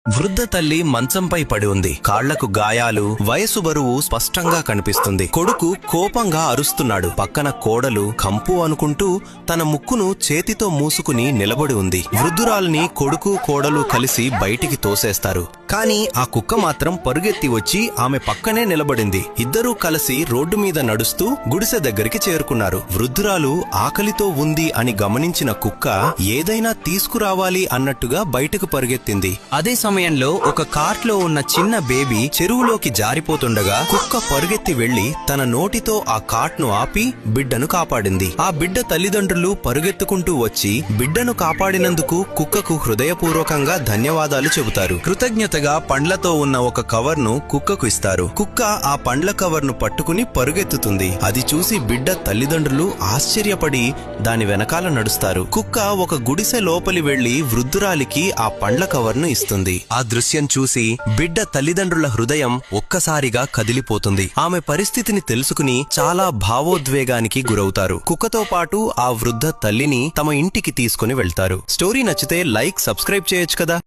వృద్ధ తల్లి మంచంపై పడి ఉంది. కాళ్లకు గాయాలు, వయసు బరువు స్పష్టంగా కనిపిస్తుంది. కొడుకు కోపంగా అరుస్తున్నాడు. పక్కన కోడలు కంపు అనుకుంటూ తన ముక్కును చేతితో మూసుకుని నిలబడి ఉంది. వృద్ధురాలిని కొడుకు కోడలు కలిసి బయటికి తోసేస్తారు. కాని ఆ కుక్క మాత్రం పరుగెత్తి వచ్చి ఆమె పక్కనే నిలబడింది. ఇద్దరూ కలిసి రోడ్డు మీద నడుస్తూ గుడిసె దగ్గరికి చేరుకున్నారు. వృద్ధురాలు ఆకలితో ఉంది అని గమనించిన కుక్క ఏదైనా తీసుకురావాలి అన్నట్టుగా బయటకు పరుగెత్తింది. అదే సమయంలో ఒక కార్ట్లో ఉన్న చిన్న బేబీ చెరువులోకి జారిపోతుండగా కుక్క పరుగెత్తి వెళ్లి తన నోటితో ఆ కార్ట్ను ఆపి బిడ్డను కాపాడింది. ఆ బిడ్డ తల్లిదండ్రులు పరుగెత్తుకుంటూ వచ్చి బిడ్డను కాపాడినందుకు కుక్కకు హృదయపూర్వకంగా ధన్యవాదాలు చెబుతారు. కృతజ్ఞతగా పండ్లతో ఉన్న ఒక కవర్ను కుక్కకు ఇస్తారు. కుక్క ఆ పండ్ల కవర్ను పట్టుకుని పరుగెత్తుతుంది. అది చూసి బిడ్డ తల్లిదండ్రులు ఆశ్చర్యపడి దాని వెనకాల నడుస్తారు. కుక్క ఒక గుడిసె లోపలి వెళ్లి వృద్ధురాలికి ఆ పండ్ల కవర్ను ఇస్తుంది. ఆ దృశ్యం చూసి బిడ్డ తల్లిదండ్రుల హృదయం ఒక్కసారిగా కదిలిపోతుంది. ఆమె పరిస్థితిని తెలుసుకుని చాలా భావోద్వేగానికి గురవుతారు. కుక్కతో పాటు ఆ వృద్ధ తల్లిని తమ ఇంటికి తీసుకుని వెళ్తారు. స్టోరీ నచ్చితే లైక్, సబ్స్క్రైబ్ చేయొచ్చు కదా.